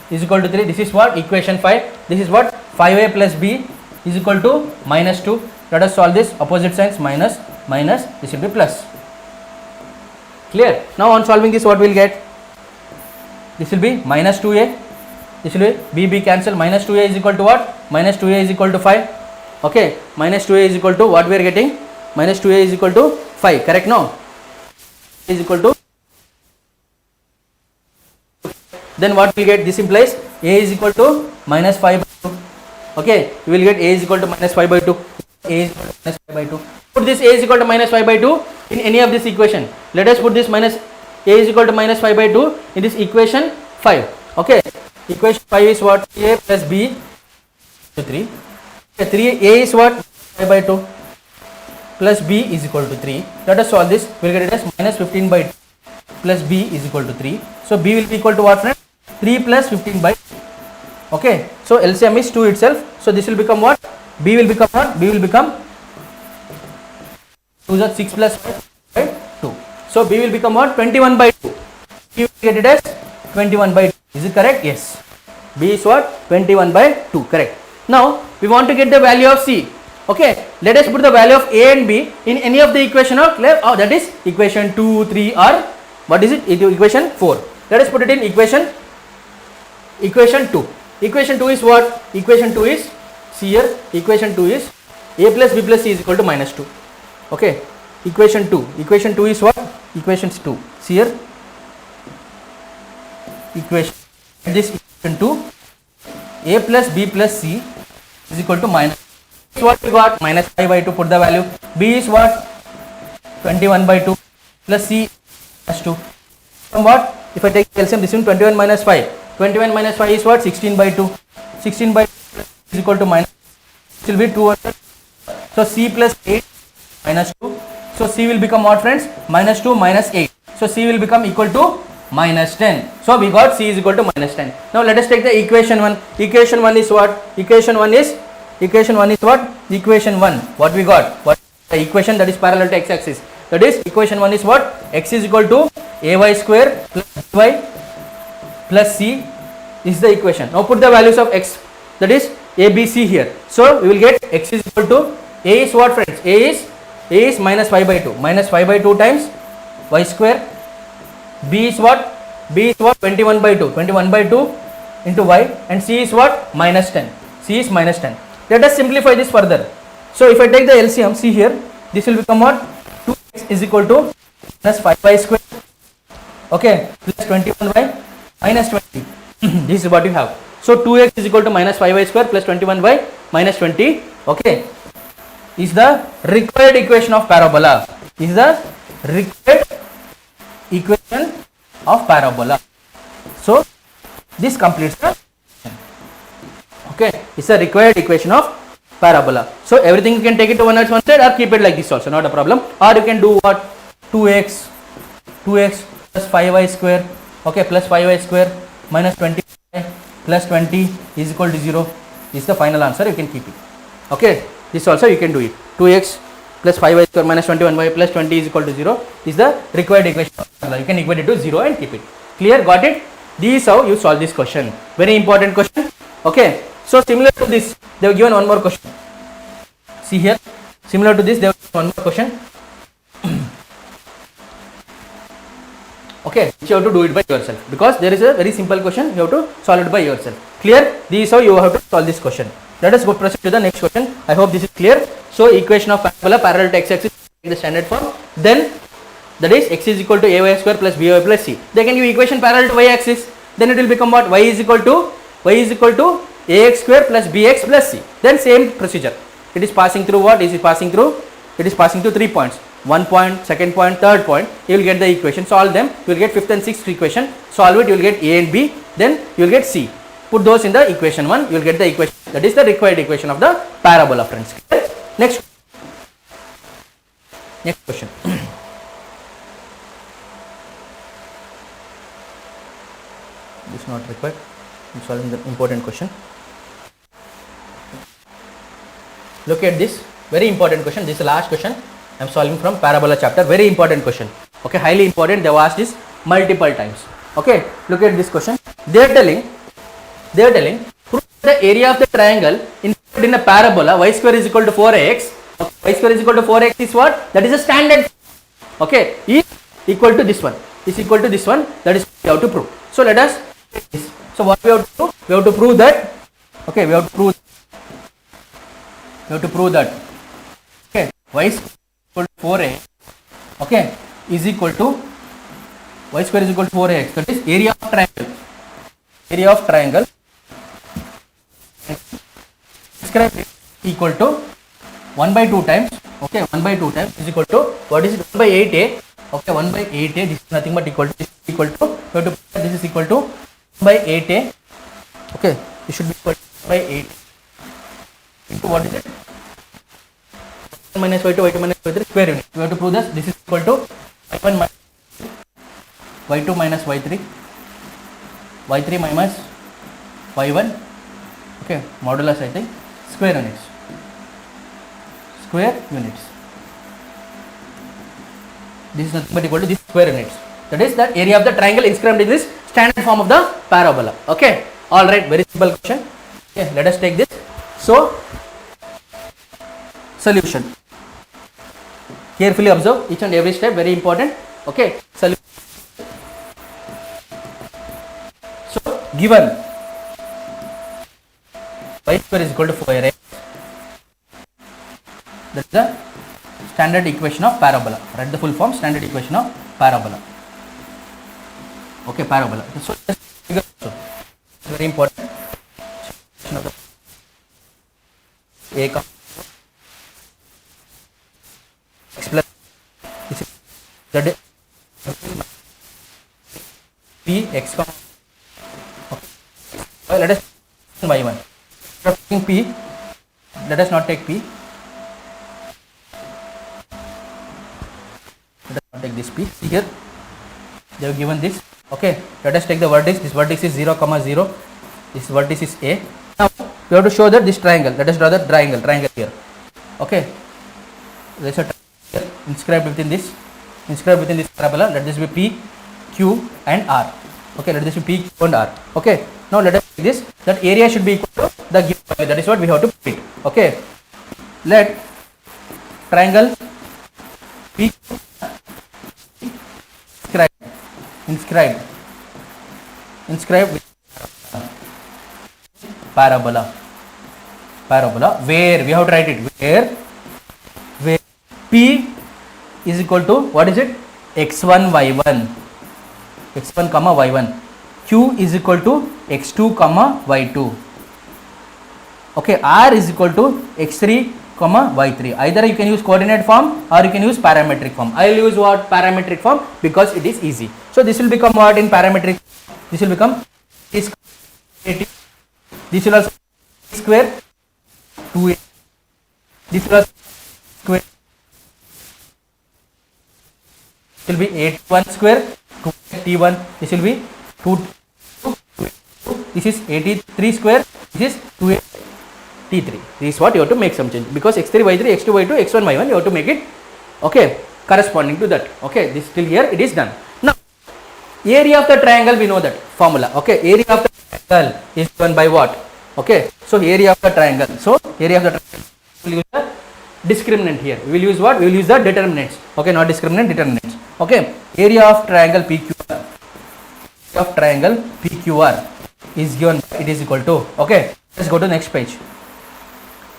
is equal to 3. This is what? Equation 5. This is what? 5a plus b is equal to minus 2. Let us solve this. Opposite signs, minus, minus, this will be plus. Clear? Now on solving this, what we will get? This will be minus 2a. This will be b cancel. Minus 2a is equal to what? Minus 2a is equal to 5. Okay, minus 2a is equal to what we are getting? Minus 2a is equal to 5. Correct? No? Is equal to then what we get? This implies a is equal to minus 5 by 2. Okay, you will get a is equal to minus 5 by 2. A is equal to minus 5 by 2. Put this a is equal to minus 5 by 2 in any of this equation. Let us put this minus a is equal to minus 5 by 2 in this equation 5. Okay, equation 5 is what? A plus b to 3. Okay, 3a is what? 5 by 2 plus b is equal to 3. Let us solve this. We will get it as minus 15 by 2 plus b is equal to 3. So b will be equal to what, friend? 3 plus 15 by 2. Okay, so LCM is 2 itself. So this will become what? B will become what? B will become 2 is 6 plus 5 by 2. So b will become what? 21 by 2. You will get it as 21 by 2. Is it correct? Yes. B is what? 21 by 2. Correct. Now we want to get the value of C. Okay, let us put the value of A and B in any of the equation of left. Oh, that is equation 2, 3 or what is it? Equation 4. Let us put it in equation 2. Equation 2 is what? Equation 2 is, see here, equation 2 is A plus B plus C is equal to minus 2. Okay, equation 2. Equation 2 is what? Equation 2. See here, equation, this equation 2, A plus B plus C is equal to minus. So what we got? Minus 5 by 2, put the value. B is what? 21 by 2 plus C plus 2. From what? If I take LCM, this is 21 minus 5. 21 minus 5 is what? 16 by 2. 16 by 2 is equal to minus. It will be 200. So C plus 8 minus 2. So C will become what, friends? Minus 2 minus 8. So C will become equal to minus 10. So we got C is equal to minus 10. Now let us take the equation 1. Equation 1 is what? Equation 1 is what? Equation 1. What we got? What the equation that is parallel to x-axis? That is equation 1 is what? X is equal to ay square plus y plus c is the equation. Now put the values of x, that is a, b, c here. So we will get x is equal to, a is what, friends? A is minus 5 by 2. Minus 5 by 2 times y square. B is what? B is what? 21 by 2. 21 by 2 into y, and c is what? Minus 10. C is minus 10. Let us simplify this further. So if I take the LCM, see here, this will become what? 2x is equal to minus 5y square. Okay, plus 21y minus 20. This is what you have. So 2x is equal to minus 5y square plus 21y minus 20. Okay, is the required equation of parabola. Is the required equation of parabola. So this completes the, okay, it's a required equation of parabola. So everything you can take it to one side or keep it like this also, not a problem. Or you can do what? 2x plus 5y square, okay, plus 5y square minus 20 plus 20 is equal to 0 is the final answer. You can keep it. Okay, this also you can do it. 2x plus 5y square minus 21y plus 20 is equal to 0 is the required equation of parabola. You can equate it to 0 and keep it. Clear? Got it? This is how you solve this question. Very important question. Okay, so similar to this, they have given one more question. See here, similar to this, they have given one more question. Okay, you have to do it by yourself because there is a very simple question. You have to solve it by yourself. Clear? This is how you have to solve this question. Let us go proceed to the next question. I hope this is clear. So equation of parabola parallel to x-axis in the standard form. Then that is x is equal to ay square plus by plus c. They can give equation parallel to y-axis. Then it will become what? Y is equal to ax square plus bx plus c. Then same procedure. It is passing through what? Is it passing through? It is passing through 3 points. 1 point, second point, third point. You will get the equation. Solve them. You will get fifth and sixth equation. Solve it. You will get a and b. Then you will get c. Put those in the equation 1. You will get the equation. That is the required equation of the parabola, friends. Next question. This is not required. I am solving the important question. Look at this. Very important question. This is the last question. I am solving from parabola chapter. Very important question. Okay, highly important. They have asked this multiple times. Okay, look at this question. They are telling prove the area of the triangle in a parabola y square is equal to 4x. Okay, y square is equal to 4x is what? That is a standard. Okay, is equal to this one. Is equal to this one. That is what we have to prove. So let us. So what we have to do? We have to prove that. Okay, we have to prove that. Okay, y square is equal to 4x. Okay, is equal to y square is equal to 4x. That is area of triangle. area of triangle describe it equal to 1 by 2 times, okay, 1 by 2 times is equal to, what is it, 1 by 8a, okay, 1 by 8a, this is nothing but equal to, this is equal to 1 by 8a, okay, this should be equal to 1 by 8 into what is it, 1 minus y2, y2 minus y3 square unit. We have to prove this is equal to y1 minus y2 minus y3, y3 minus y1, okay, modulus I think, square units. This is nothing but equal to this square units. That is the area of the triangle inscribed in this standard form of the parabola. Okay, all right, very simple question. Okay, let us take this. So, solution. Carefully observe each and every step, very important. Okay, solution. So, given y square is equal to 4x, that is the standard equation of parabola. Write the full form, standard equation of parabola. Okay, parabola. So, very important. A x plus z p x comma. Okay. Let us y1. Taking p, let us not take p. Let us not take this p. See here, they have given this. Okay, let us take the vertex. This vertex is 0, 0. This vertex is a. Now we have to show that this triangle. Let us draw the triangle here. Okay, there is a triangle inscribed within this parabola. Let this be p, q, and r. Okay, let this be p, q, and r. Okay, now let us take this. That area should be equal to the given value. That is what we have to put it. Okay, let triangle p inscribe with parabola, where we have to write it, where p is equal to, what is it, x1 comma y1, q is equal to x2 comma y2, okay, r is equal to x3 comma y3. Either you can use coordinate form or you can use parametric form. I will use what, parametric form, because it is easy. So this will become what in parametric? This will become this will also square 2a, this will also square, will be 81 square 2t1, this will be 2, this is 83 square, this is 2a t3. This is what you have to make some change, because x3 y3 x2 y2 x1 y1 you have to make it, okay, corresponding to that. Okay, this till here it is done. Now area of the triangle, we know that formula. Okay, area of the triangle is given by what? Okay, so area of the triangle, we will use the discriminant here. We will use what? We will use the determinants. Okay, not discriminant, determinants. Okay, area of triangle PQR, is given, it is equal to, okay, let's go to next page.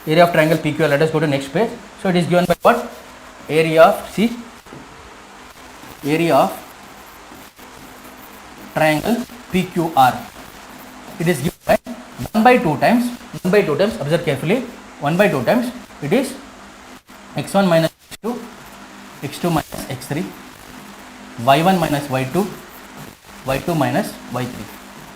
Area of triangle PQR, let us go to next page. So it is given by what? Area of triangle PQR. It is given by 1 by 2 times, observe carefully, 1 by 2 times, it is x1 minus x2, x2 minus x3, y1 minus y2, y2 minus y3.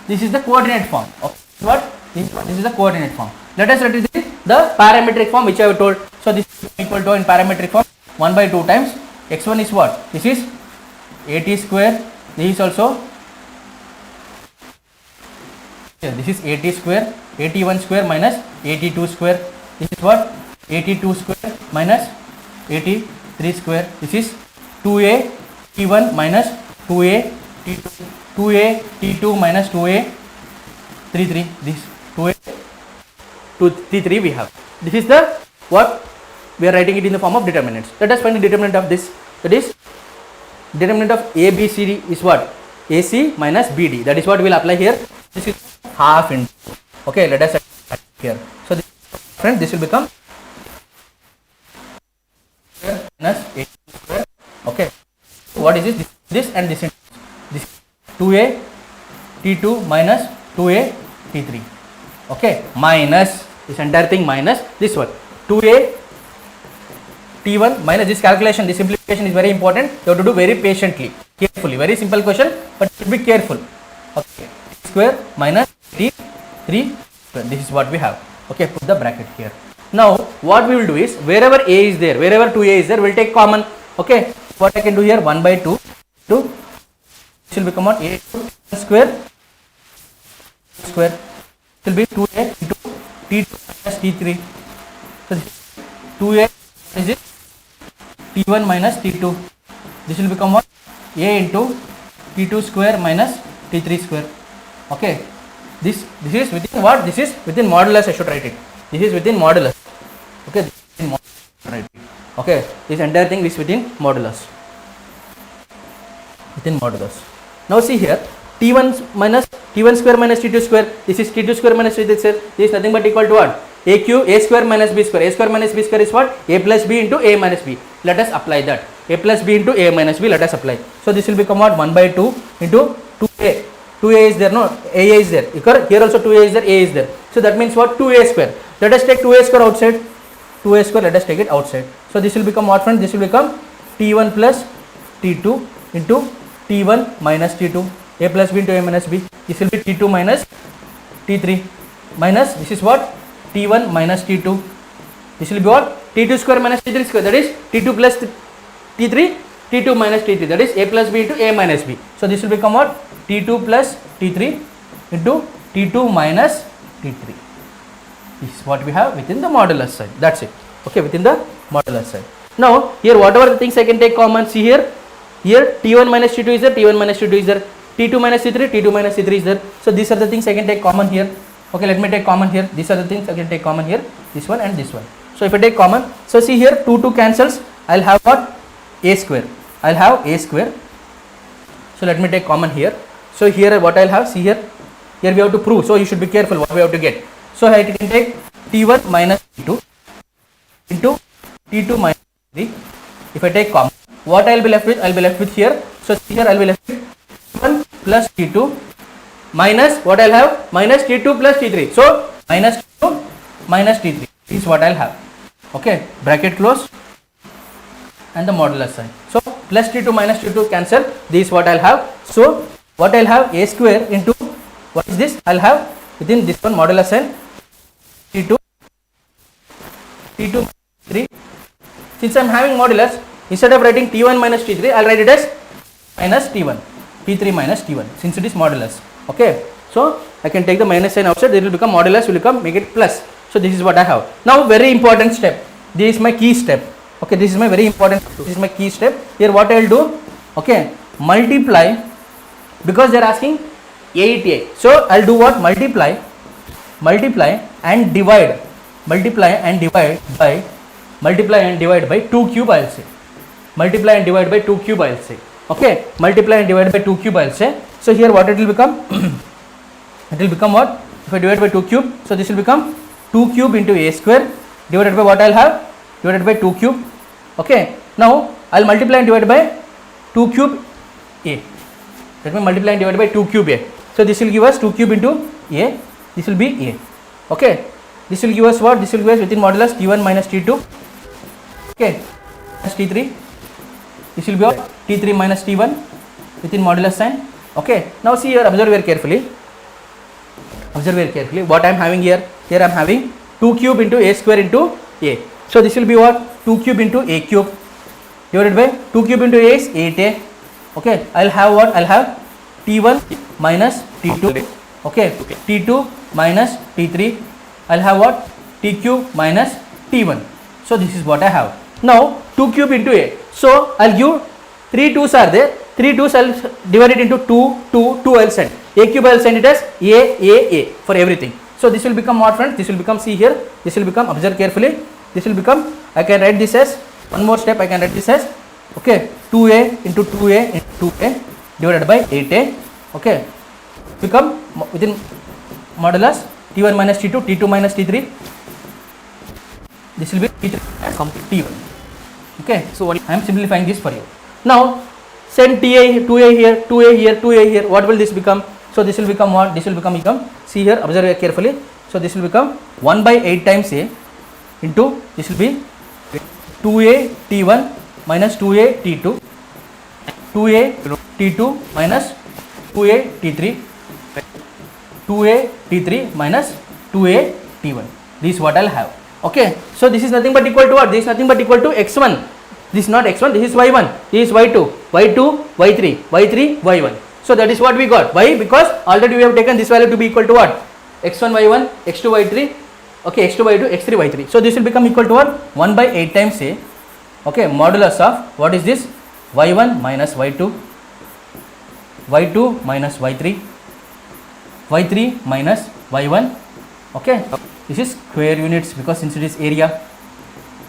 This is the coordinate form. Okay, what? This is the coordinate form. Let us write it in the parametric form, which I have told. So this is equal to, in parametric form, 1 by 2 times x1 is what? This is 80 square. This is also, this is 80 square, 81 square minus 82 square. This is what? 82 square minus 83 square. This is 2a t1 minus 2a t2, 2a t2 minus 2a t3. This 2a t3 we have. This is the what? We are writing it in the form of determinants. Let us find the determinant of this. That is, determinant of ABCD is what? AC minus BD. That is what we will apply here. This is half into. Okay, let us write here. So this, friend, this will become minus 8 square. Okay. So what is this? This and this. This 2a t2 minus 2a T3. Okay, minus this entire thing minus this one 2a T1 minus this calculation. This simplification is very important. You have to do very patiently, carefully. Very simple question, but be careful. Okay, T square minus T3 square. This is what we have. Okay, put the bracket here. Now what we will do is wherever a is there, wherever 2a is there, we will take common. Okay, what I can do here 1 by 2 this will become what a square it will be 2a into T2 minus T3. So this is 2a is it T1 minus T2. This will become what a into T2 square minus T3 square. Okay, this is within what? This is within modulus. I should write it. This is within modulus. Okay, this is within modulus. Right. Okay, this entire thing is within modulus. Within modulus. Now see here, T1 square minus T2 square. This is T2 square minus T3 square. This is nothing but equal to what? A square minus B square. A square minus B square is what? A plus B into A minus B. Let us apply that. A plus B into A minus B. Let us apply. So this will become what? 1 by 2 into 2A. 2A is there, no? A is there. Here also 2A is there, A is there. So that means what? 2A square. Let us take 2A square outside. 2A square, let us take it outside. So this will become what, friend? This will become T1 plus T2 into T1 minus T2. A plus B into A minus B. This will be T2 minus T3 minus this is what? T1 minus T2. This will be what? T2 square minus T3 square. That is T2 plus T3, T2 minus T3. That is A plus B into A minus B. So this will become what? T2 plus T3 into T2 minus T3. This is what we have within the modulus side. That's it. Okay, within the modulus side. Now here whatever the things I can take common. See here. Here T1 minus T2 is there. T1 minus T2 is there. T2 minus T3. T2 minus T3 is there. So these are the things I can take common here. Okay, let me take common here. These are the things I can take common here. This one and this one. So if I take common, so see here 2 cancels. I'll have what? A square. I'll have A square. So let me take common here. So here what I'll have, see here we have to prove. So you should be careful what we have to get. So I can take T1 minus T2 into T2 minus T3. If I take common, what I'll be left with? I'll be left with here. So here I'll be left with T1 plus T2 minus what I'll have? Minus T2 plus T3. So minus T2 minus T3 is what I'll have. Okay, bracket close and the modulus sign. So plus T2 minus T2 cancel. This is what I'll have. So what I'll have? A square into what is this? I'll have within this one modulus sign T2 minus 3. Since I'm having modulus, instead of writing T1 minus T3, I'll write it as minus T1, T3 minus T1 since it is modulus. Okay, so I can take the minus sign outside. It will become modulus, will become make it plus. So this is what I have. Now very important step. This is my key step. Okay, this is my very important. This is my key step. Here what I will do? Okay, multiply, because they are asking 8a. So I'll do what? Multiply and divide. Multiply and divide by 2 cube. I'll say. Multiply and divide by 2 cube. I'll say. Okay, multiply and divide by 2 cube. I'll say. So here what it will become? It will become what? If I divide by 2 cube, so this will become 2 cube into a square divided by what I'll have? Divided by 2 cube. Okay, now I'll multiply and divide by 2 cube a. Let me multiply and divide by 2 cube a. So this will give us 2 cube into a. This will be a. Okay, this will give us what? This will give us within modulus T1 minus T2. Okay, minus T3. This will be what? T3 minus T1 within modulus sign. Okay, now see here, observe very carefully. Observe very carefully. What I am having here? Here I am having 2 cube into a square into a. So this will be what? 2 cube into a cube divided by 2 cube into a is 8a. Okay, I'll have what? I'll have T1 minus T2. Okay, T2 minus T3. I'll have what? T cube minus T1. So this is what I have. Now 2 cube into a. So I'll give 3 2's are there. 3 2's I'll divide it into 2 I'll send. A cube I'll send it as A for everything. So this will become what, friends? This will become, see here, this will become, observe carefully, this will become, I can write this as, one more step I can write this as, okay, 2a into 2a into 2a divided by 8a, okay, become within modulus T1 minus T2, T2 minus T3, this will be T3 and T1, okay, so I am simplifying this for you. Now send 2a here, 2a here, 2a here, what will this become? So this will become what? This will become see here, observe carefully. So this will become 1 by 8 times A into this will be 2A T1 minus 2A T2, 2A T2 minus 2A T3, 2A T3 minus 2A T1. This is what I'll have. Okay, so this is nothing but equal to what? This is nothing but equal to x1. This is not x1, this is y1, this is y2, y2, y3, y3, y1. So that is what we got. Why? Because already we have taken this value to be equal to what? x1, y1, x2, y3, okay, x2, y2, x3, y3. So this will become equal to what? 1 by 8 times A, okay, modulus of, what is this? y1 minus y2, y2 minus y3, y3 minus y1, okay. This is square units because since it is area,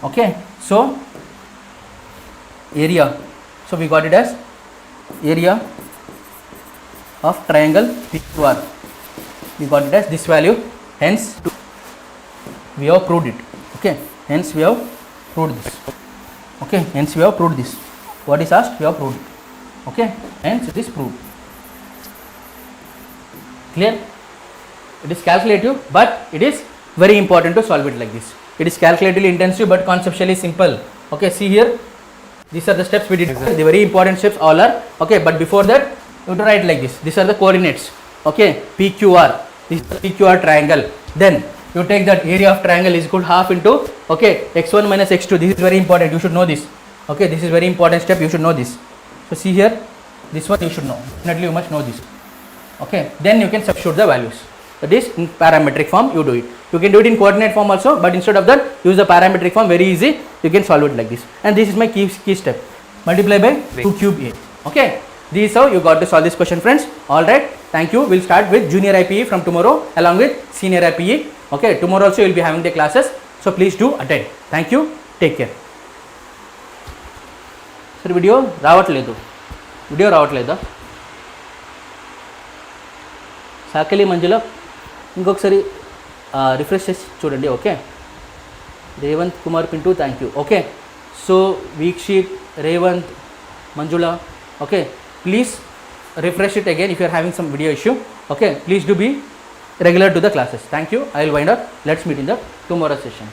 okay. So area, so we got it as area of triangle PQR, we got it as this value, hence we have proved it, okay, hence we have proved this, okay, hence we have proved this, what is asked we have proved it, okay, hence it is proved. Clear? It is calculative, but it is very important to solve it like this. It is calculatively intensive but conceptually simple, okay. See here, these are the steps we did, the very important steps all are, okay, but before that you have to write like this. These are the coordinates, okay, PQR, this is the PQR triangle. Then you take that area of triangle is equal to half into, okay, x1 minus x2. This is very important, you should know this, okay, this is very important step, you should know this. So see here, this one you should know, definitely you must know this, okay. Then you can substitute the values, that is in parametric form you do it. You can do it in coordinate form also, but instead of that use the parametric form, very easy, you can solve it like this. And this is my key step, multiply by 2 cube A, okay. This is how you got to solve this question, friends. Alright, thank you. We'll start with junior IPE from tomorrow along with senior IPE, okay. Tomorrow also you will be having the classes, so please do attend. Thank you, take care. Sir, video రావట్లేదు సాకలి మంజుల ఇంకొకసారి refresh చేసి చూడండి, okay. Revanth Kumar Pintu, thank you, okay. So Vikshith, Revanth, Manjula, okay, please refresh it again if you are having some video issue, okay. Please do be regular to the classes. Thank you. I will wind up. Let's meet in the tomorrow session.